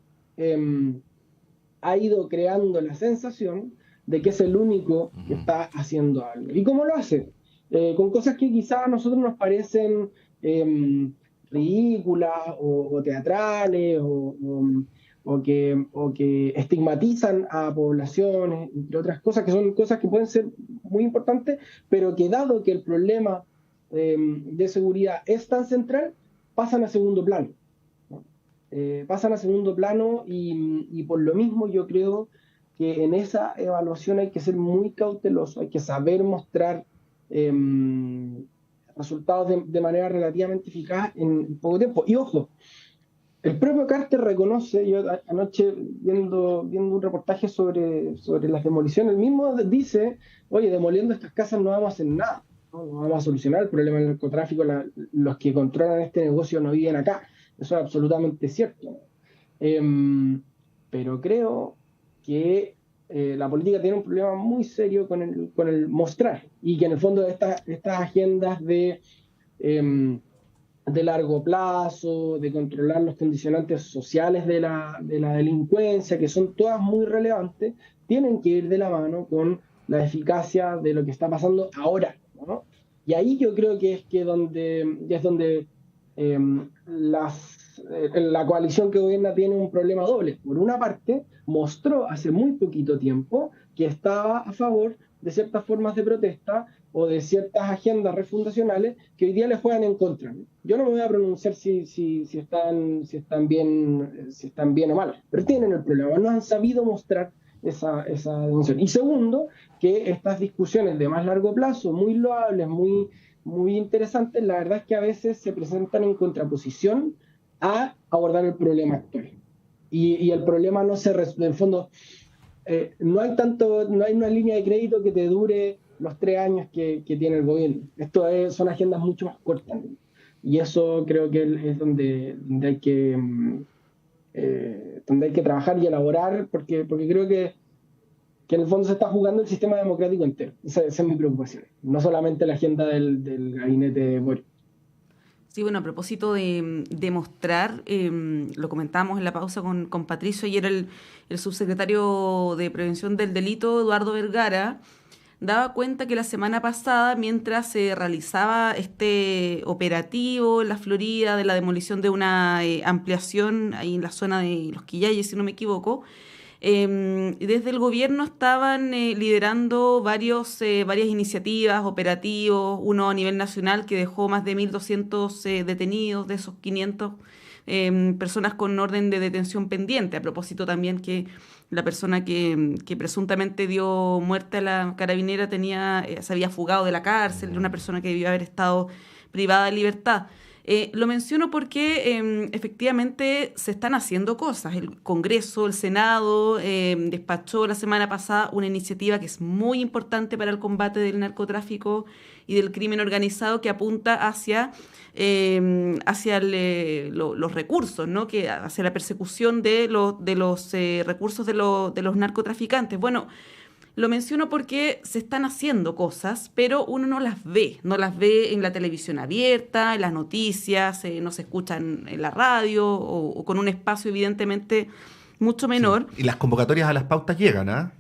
ha ido creando la sensación de que es el único que está haciendo algo. ¿Y cómo lo hace? Con cosas que quizás a nosotros nos parecen ridículas o teatrales o que estigmatizan a poblaciones, entre otras cosas, que son cosas que pueden ser muy importantes, pero que dado que el problema de seguridad es tan central, pasan a segundo plano. Pasan a segundo plano y por lo mismo yo creo que en esa evaluación hay que ser muy cauteloso, hay que saber mostrar resultados de manera relativamente eficaz en poco tiempo. Y ojo, el propio Carter reconoce, yo anoche viendo un reportaje sobre las demoliciones, él mismo dice, oye, demoliendo estas casas no vamos a hacer nada, no vamos a solucionar el problema del narcotráfico, los que controlan este negocio no viven acá. Eso es absolutamente cierto. Pero creo que la política tiene un problema muy serio con el mostrar, y que en el fondo estas agendas de largo plazo, de controlar los condicionantes sociales de la delincuencia, que son todas muy relevantes, tienen que ir de la mano con la eficacia de lo que está pasando ahora, ¿no? Y ahí yo creo que es donde la coalición que gobierna tiene un problema doble. Por una parte, mostró hace muy poquito tiempo que estaba a favor de ciertas formas de protesta o de ciertas agendas refundacionales que hoy día le juegan en contra. Yo no me voy a pronunciar si están bien o mal, pero tienen el problema, no han sabido mostrar esa dimensión. Y segundo, que estas discusiones de más largo plazo, muy loables, muy interesantes, la verdad es que a veces se presentan en contraposición a abordar el problema actual. Y el problema no se resuelve, en el fondo, no hay una línea de crédito que te dure los 3 años que tiene el gobierno. Son agendas mucho más cortas. Y eso creo que es donde hay que trabajar y elaborar, porque creo que en el fondo se está jugando el sistema democrático entero. Esa es mi preocupación. No solamente la agenda del gabinete de Boric. Sí, bueno, a propósito de mostrar, lo comentábamos en la pausa con Patricio, ayer el subsecretario de Prevención del Delito, Eduardo Vergara, daba cuenta que la semana pasada, mientras se realizaba este operativo en la Florida de la demolición de una ampliación ahí en la zona de Los Quillayes, si no me equivoco, desde el gobierno estaban liderando varias iniciativas, operativos, uno a nivel nacional que dejó más de 1.200 detenidos, de esos 500 personas con orden de detención pendiente. A propósito también que la persona que presuntamente dio muerte a la carabinera se había fugado de la cárcel, era una persona que debió haber estado privada de libertad. Lo menciono porque efectivamente se están haciendo cosas. El Congreso, el Senado, despachó la semana pasada una iniciativa que es muy importante para el combate del narcotráfico y del crimen organizado, que apunta hacia los recursos, ¿no? Hacia la persecución de los recursos de los narcotraficantes. Bueno, lo menciono porque se están haciendo cosas, pero uno no las ve en la televisión abierta, en las noticias, no se escuchan en la radio o con un espacio evidentemente mucho menor. Sí. Y las convocatorias a las pautas llegan, ¿ah?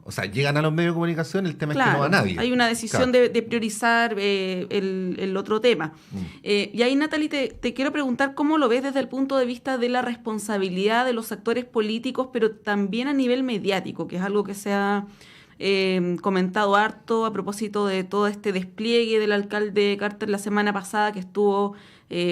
O sea, llegan a los medios de comunicación, el tema es que no va nadie. Hay una decisión de priorizar el otro tema. Y ahí, Natalie, te quiero preguntar cómo lo ves desde el punto de vista de la responsabilidad de los actores políticos, pero también a nivel mediático, que es algo que se ha comentado harto a propósito de todo este despliegue del alcalde Carter la semana pasada, que estuvo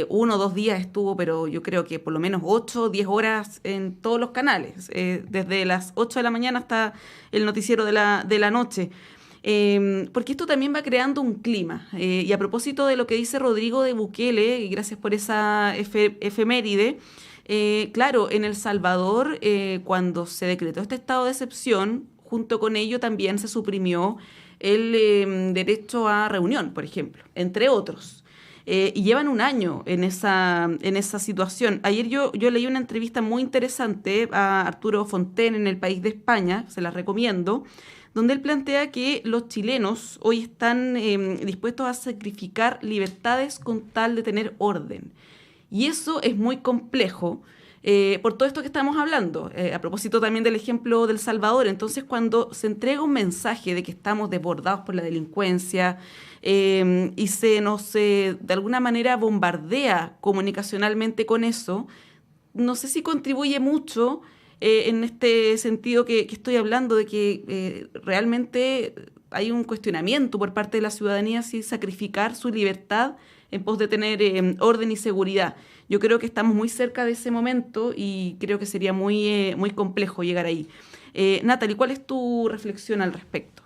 1 o 2 días estuvo, pero yo creo que por lo menos 8 o 10 horas en todos los canales, desde las 8 de la mañana hasta el noticiero de la noche. Porque esto también va creando un clima. Y a propósito de lo que dice Rodrigo de Bukele, y gracias por esa efeméride, claro, en El Salvador, cuando se decretó este estado de excepción, junto con ello también se suprimió el derecho a reunión, por ejemplo, entre otros. Y llevan un año en esa situación. Ayer yo leí una entrevista muy interesante a Arturo Fonten en El País de España, se la recomiendo, donde él plantea que los chilenos hoy están dispuestos a sacrificar libertades con tal de tener orden. Y eso es muy complejo por todo esto que estamos hablando, a propósito también del ejemplo del Salvador. Entonces, cuando se entrega un mensaje de que estamos desbordados por la delincuencia, y se nos de alguna manera bombardea comunicacionalmente con eso, no sé si contribuye mucho en este sentido que estoy hablando, de que realmente hay un cuestionamiento por parte de la ciudadanía si sacrificar su libertad en pos de tener orden y seguridad. Yo creo que estamos muy cerca de ese momento y creo que sería muy complejo llegar ahí. Natalie, ¿cuál es tu reflexión al respecto?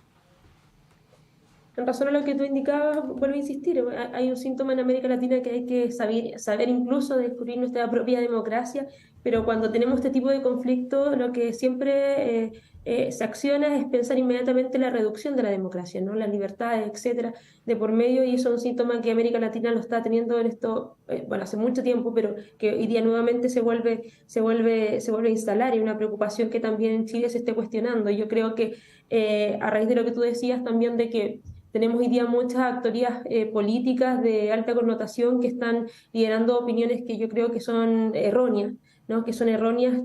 En razón a lo que tú indicabas, vuelvo a insistir, hay un síntoma en América Latina que hay que saber incluso descubrir nuestra propia democracia, pero cuando tenemos este tipo de conflictos, lo que siempre se acciona es pensar inmediatamente en la reducción de la democracia, ¿no? Las libertades, etcétera, de por medio, y eso es un síntoma que América Latina lo está teniendo en esto, bueno, hace mucho tiempo, pero que hoy día nuevamente se vuelve a instalar, y una preocupación que también en Chile se esté cuestionando. Y yo creo que a raíz de lo que tú decías también, de que tenemos hoy día muchas actorías políticas de alta connotación que están liderando opiniones que yo creo que son erróneas, ¿no? Que son erróneas.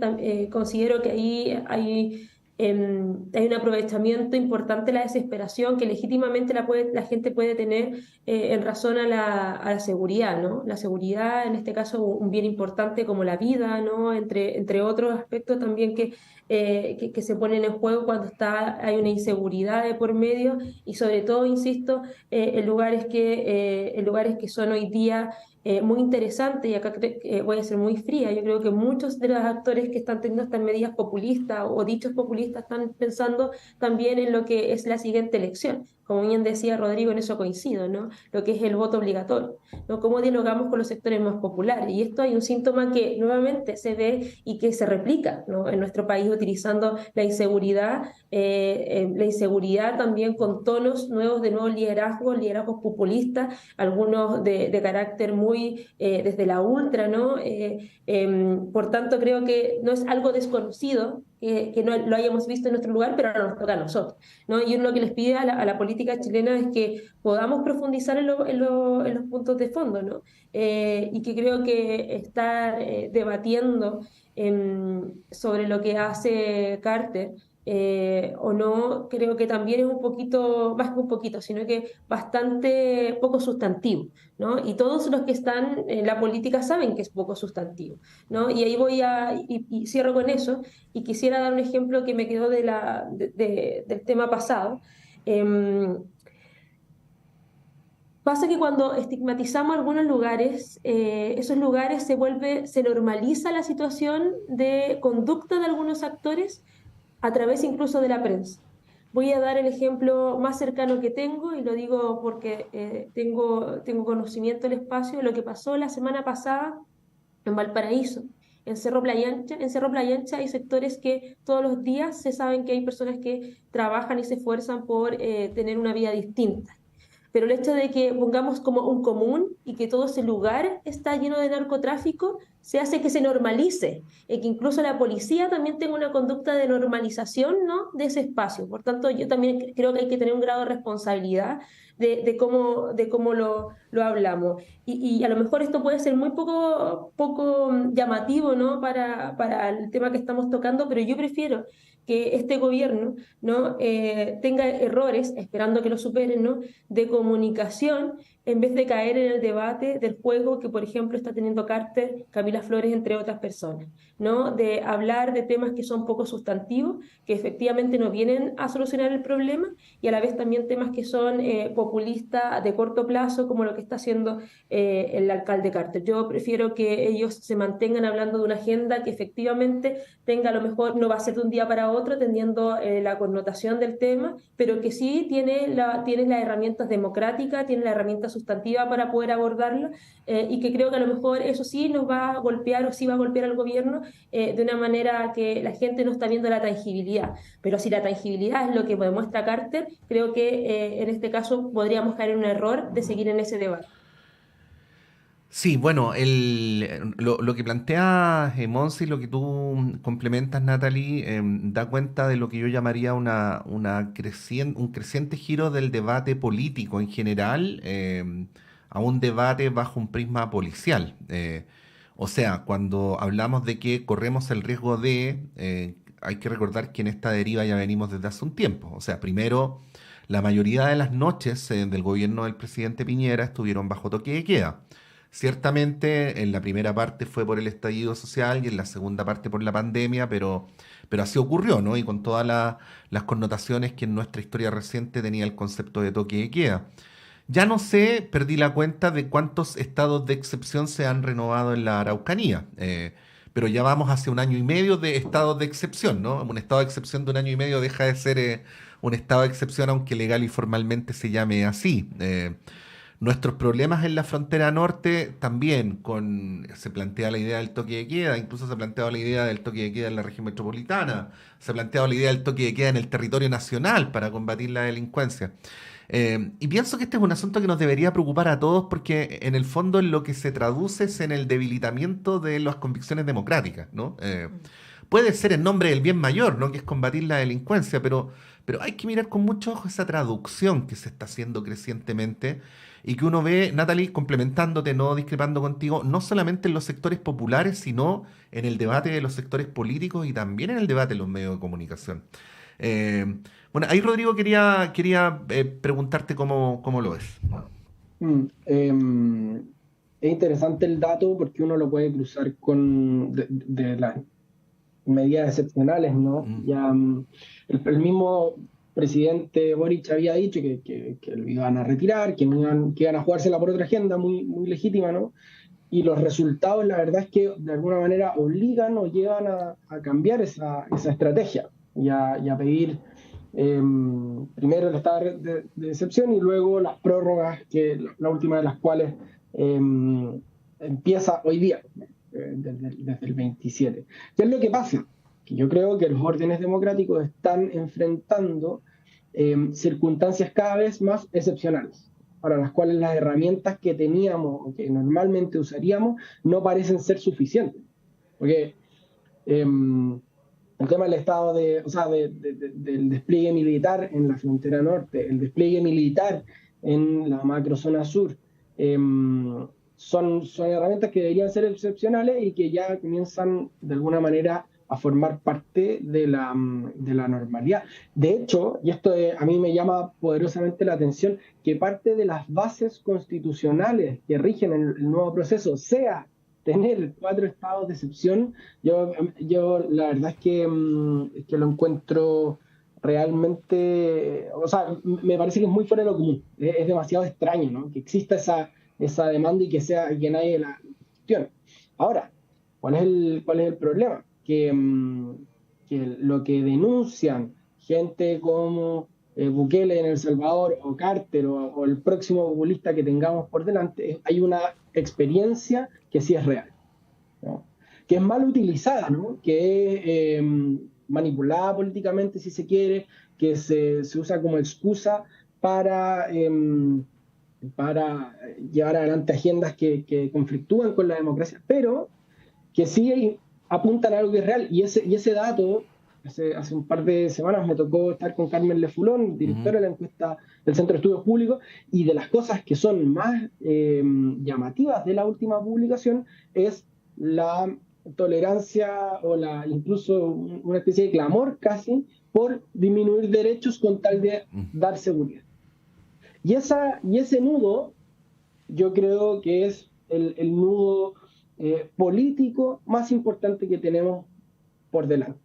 Considero que ahí hay un aprovechamiento importante de la desesperación que legítimamente la gente puede tener en razón a la seguridad, ¿no? La seguridad, en este caso, un bien importante como la vida, ¿no? Entre otros aspectos también que se ponen en juego cuando hay una inseguridad de por medio, y sobre todo, insisto, en lugares que son hoy día muy interesantes. Y acá voy a ser muy fría. Yo creo que muchos de los actores que están teniendo estas medidas populistas o dichos populistas están pensando también en lo que es la siguiente elección. Como bien decía Rodrigo, en eso coincido, ¿no? Lo que es el voto obligatorio, ¿no? Cómo dialogamos con los sectores más populares. Y esto hay un síntoma que nuevamente se ve y que se replica, ¿no? En nuestro país, utilizando la inseguridad también con tonos nuevos de nuevos liderazgos populistas, algunos de carácter muy desde la ultra, ¿no? Por tanto, creo que no es algo desconocido que no lo hayamos visto en nuestro lugar, pero ahora nos toca a nosotros, ¿no? Y uno lo que les pide a la política chilena es que podamos profundizar en los puntos de fondo, ¿no? Y que creo que estar debatiendo sobre lo que hace Carter o no, creo que también es un poquito, más que un poquito, sino que bastante poco sustantivo, ¿no? Y todos los que están en la política saben que es poco sustantivo, ¿no? Y ahí y cierro con eso, y quisiera dar un ejemplo que me quedó del tema pasado. Pasa que cuando estigmatizamos algunos lugares, esos lugares se normaliza la situación de conducta de algunos actores a través incluso de la prensa, Voy a dar el ejemplo más cercano que tengo, y lo digo porque tengo conocimiento del espacio, lo que pasó la semana pasada en Valparaíso. En Cerro Playa Ancha hay sectores que todos los días se saben que hay personas que trabajan y se esfuerzan por tener una vida distinta. Pero el hecho de que pongamos como un común y que todo ese lugar está lleno de narcotráfico, se hace que se normalice, y que incluso la policía también tenga una conducta de normalización, ¿no?, de ese espacio. Por tanto, yo también creo que hay que tener un grado de responsabilidad de cómo lo hablamos. Y a lo mejor esto puede ser muy poco llamativo, ¿no?, para el tema que estamos tocando, pero yo prefiero que este gobierno, ¿no?, tenga errores, esperando que lo superen, ¿no?, de comunicación, en vez de caer en el debate del juego que, por ejemplo, está teniendo Carter, Camila Flores, entre otras personas, ¿no?, de hablar de temas que son poco sustantivos, que efectivamente no vienen a solucionar el problema, y a la vez también temas que son populistas de corto plazo, como lo que está haciendo el alcalde Carter. Yo prefiero que ellos se mantengan hablando de una agenda que efectivamente tenga, a lo mejor no va a ser de un día para otro, teniendo la connotación del tema, pero que sí tiene las herramientas democráticas, tiene la herramienta sustantiva para poder abordarlo, y que creo que a lo mejor eso sí nos va a golpear, o sí va a golpear al gobierno de una manera que la gente no está viendo la tangibilidad. Pero si la tangibilidad es lo que demuestra Carter, creo que en este caso podríamos caer en un error de seguir en ese debate. Sí, bueno, lo que plantea Monse y lo que tú complementas, Natalie, da cuenta de lo que yo llamaría un creciente giro del debate político en general, a un debate bajo un prisma policial. O sea, cuando hablamos de que corremos el riesgo hay que recordar que en esta deriva ya venimos desde hace un tiempo. O sea, primero, la mayoría de las noches del gobierno del presidente Piñera estuvieron bajo toque de queda. Ciertamente en la primera parte fue por el estallido social y en la segunda parte por la pandemia, pero así ocurrió, ¿no? Y con todas las connotaciones que en nuestra historia reciente tenía el concepto de toque de queda. Ya no sé, perdí la cuenta de cuántos estados de excepción se han renovado en la Araucanía, pero ya vamos hacia un año y medio de estados de excepción, ¿no? Un estado de excepción de un año y medio deja de ser un estado de excepción, aunque legal y formalmente se llame así. Nuestros problemas en la frontera norte también, se plantea la idea del toque de queda, incluso se ha planteado la idea del toque de queda en la región metropolitana, se ha planteado la idea del toque de queda en el territorio nacional para combatir la delincuencia. Y pienso que este es un asunto que nos debería preocupar a todos, porque en el fondo en lo que se traduce es en el debilitamiento de las convicciones democráticas, ¿no? Puede ser en nombre del bien mayor, ¿no?, que es combatir la delincuencia, pero hay que mirar con mucho ojo esa traducción que se está haciendo crecientemente y que uno ve, Natalie, complementándote, no discrepando contigo, no solamente en los sectores populares, sino en el debate de los sectores políticos y también en el debate de los medios de comunicación. Bueno, ahí Rodrigo quería preguntarte cómo lo ves. Es interesante el dato porque uno lo puede cruzar con de las medidas excepcionales, ¿no? Ya el mismo presidente Boric había dicho que lo iban a retirar, que iban a jugársela por otra agenda muy, muy legítima, ¿no? Y los resultados, la verdad es que de alguna manera obligan o llevan a cambiar esa estrategia y a pedir primero el estado de excepción y luego las prórrogas, que la última de las cuales empieza hoy día, desde el 27. ¿Qué es lo que pasa? Que yo creo que los órdenes democráticos están enfrentando circunstancias cada vez más excepcionales, para las cuales las herramientas que teníamos o que normalmente usaríamos no parecen ser suficientes. Porque el tema del estado del despliegue militar en la frontera norte, el despliegue militar en la macrozona sur, son herramientas que deberían ser excepcionales y que ya comienzan de alguna manera a formar parte de la normalidad. De hecho, y esto a mí me llama poderosamente la atención, que parte de las bases constitucionales que rigen el nuevo proceso sea tener 4 estados de excepción. Yo la verdad es que lo encuentro realmente, o sea, me parece que es muy fuera de lo común. Es demasiado extraño, ¿no?, que exista esa demanda y que nadie la cuestione. Ahora, ¿cuál es el problema? Que lo que denuncian gente como Bukele en El Salvador, o Carter, o el próximo populista que tengamos por delante, hay una experiencia que sí es real, ¿no? Que es mal utilizada, ¿no? Que es manipulada políticamente, si se quiere, que se usa como excusa para llevar adelante agendas que conflictúan con la democracia, pero que sí apuntan a algo que es real. Y ese dato, hace un par de semanas me tocó estar con Carmen Lefulón, directora de la encuesta del Centro de Estudios Públicos, y de las cosas que son más llamativas de la última publicación es la tolerancia o incluso una especie de clamor casi por disminuir derechos con tal de dar seguridad. Y ese nudo yo creo que es el nudo político más importante que tenemos por delante,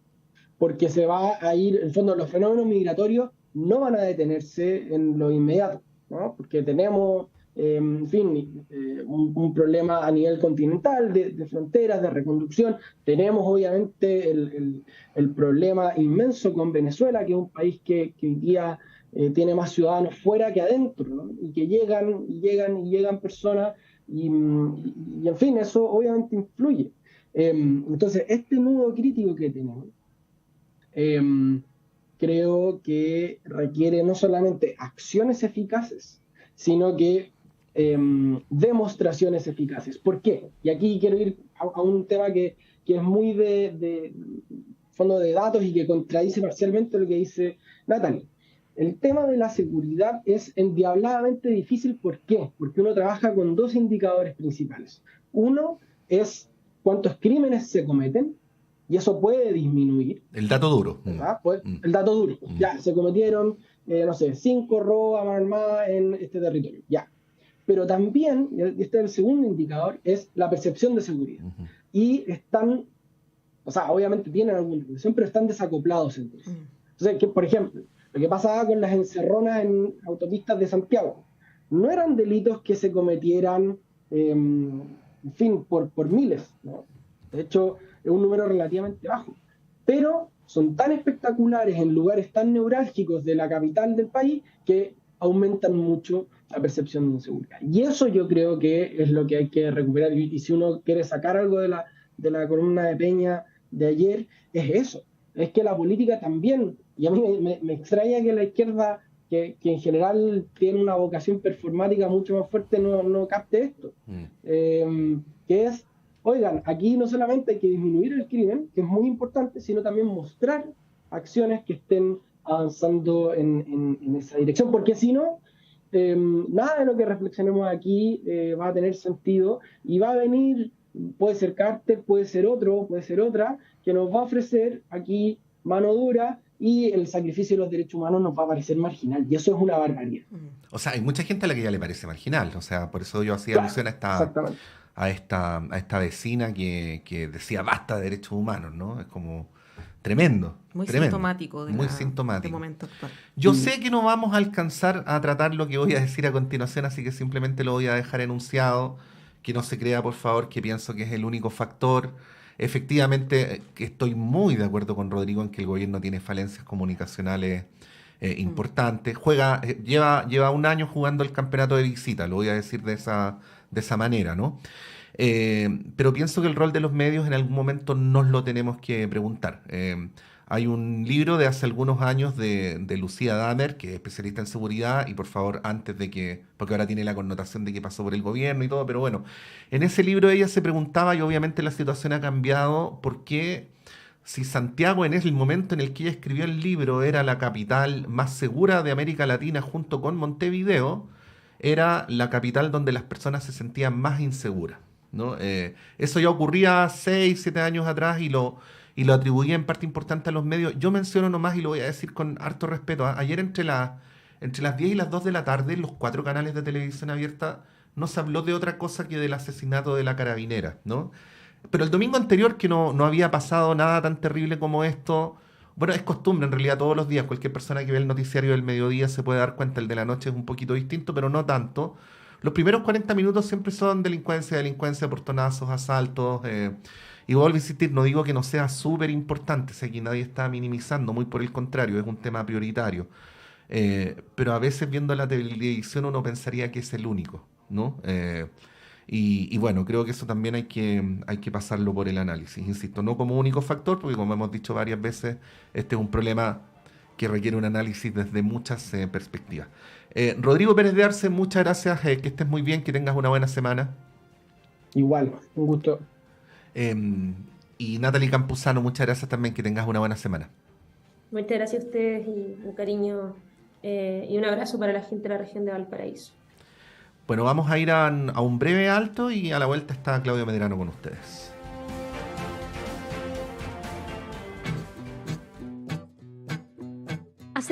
porque se va a ir, en el fondo los fenómenos migratorios no van a detenerse en lo inmediato, ¿no? Porque tenemos, en fin, un problema a nivel continental de fronteras, de reconducción, tenemos obviamente el problema inmenso con Venezuela, que es un país que hoy día tiene más ciudadanos fuera que adentro, ¿no? Y que llegan personas y en fin, eso obviamente influye. Entonces, este nudo crítico que tenemos, creo que requiere no solamente acciones eficaces, sino que demostraciones eficaces. ¿Por qué? Y aquí quiero ir a un tema que es muy de fondo de datos y que contradice parcialmente lo que dice Natalie. El tema de la seguridad es endiabladamente difícil. ¿Por qué? Porque uno trabaja con dos indicadores principales. Uno es cuántos crímenes se cometen, y eso puede disminuir. El dato duro. Pues, el dato duro. Ya, se cometieron, 5 robos a mano armada en este territorio. Ya. Pero también, y este es el segundo indicador, es la percepción de seguridad. Y están, obviamente tienen alguna relación, pero están desacoplados entre sí. Entonces, por ejemplo, lo que pasaba con las encerronas en autopistas de Santiago, no eran delitos que se cometieran, en fin, por miles, ¿no? De hecho, es un número relativamente bajo, pero son tan espectaculares en lugares tan neurálgicos de la capital del país que aumentan mucho la percepción de inseguridad. Y eso yo creo que es lo que hay que recuperar. Y si uno quiere sacar algo de la columna de Peña de ayer, es eso. Es que la política también, y a mí me extraña que la izquierda, que en general tiene una vocación performática mucho más fuerte, no capte esto. Que es, oigan, aquí no solamente hay que disminuir el crimen, que es muy importante, sino también mostrar acciones que estén avanzando en esa dirección, porque si no, nada de lo que reflexionemos aquí va a tener sentido, y va a venir, puede ser Carter, puede ser otro, puede ser otra, que nos va a ofrecer aquí mano dura, y el sacrificio de los derechos humanos nos va a parecer marginal, y eso es una barbaridad. O sea, hay mucha gente a la que ya le parece marginal, o sea, por eso yo hacía alusión a esta vecina que decía basta de derechos humanos, ¿no? Es como tremendo. Muy tremendo, sintomático muy sintomático. del momento actual. Yo sé que no vamos a alcanzar a tratar lo que voy a decir a continuación, así que simplemente lo voy a dejar enunciado, que no se crea, por favor, que pienso que es el único factor. Efectivamente, que estoy muy de acuerdo con Rodrigo en que el gobierno tiene falencias comunicacionales importantes. Lleva un año jugando el campeonato de visita, lo voy a decir de esa manera, ¿no? Pero pienso que el rol de los medios en algún momento nos lo tenemos que preguntar. Hay un libro de hace algunos años de Lucía Damer, que es especialista en seguridad, y por favor, porque ahora tiene la connotación de que pasó por el gobierno y todo, pero bueno, en ese libro ella se preguntaba, y obviamente la situación ha cambiado, ¿por qué si Santiago en el momento en el que ella escribió el libro era la capital más segura de América Latina junto con Montevideo, era la capital donde las personas se sentían más inseguras, ¿no? Eso ya ocurría 6, 7 años atrás y lo atribuía en parte importante a los medios. Yo menciono nomás, y lo voy a decir con harto respeto, ayer entre las 10 y las 2 de la tarde, en los 4 canales de televisión abierta, no se habló de otra cosa que del asesinato de la carabinera, ¿no? Pero el domingo anterior, que no había pasado nada tan terrible como esto, bueno, es costumbre en realidad todos los días, cualquier persona que ve el noticiario del mediodía se puede dar cuenta, el de la noche es un poquito distinto, pero no tanto. Los primeros 40 minutos siempre son delincuencia, portonazos, asaltos, Y vuelvo a insistir, no digo que no sea súper importante, sé que nadie está minimizando, muy por el contrario, es un tema prioritario. Pero a veces viendo la televisión uno pensaría que es el único, ¿no? Y bueno, creo que eso también hay que pasarlo por el análisis, insisto, no como único factor, porque como hemos dicho varias veces, este es un problema que requiere un análisis desde muchas perspectivas. Rodrigo Pérez de Arce, muchas gracias, que estés muy bien, que tengas una buena semana. Igual, un gusto. Y Natalie Campuzano, muchas gracias también, que tengas una buena semana. Muchas gracias a ustedes y un cariño y un abrazo para la gente de la región de Valparaíso. Bueno, vamos a ir a un breve alto y a la vuelta está Claudio Medrano con ustedes.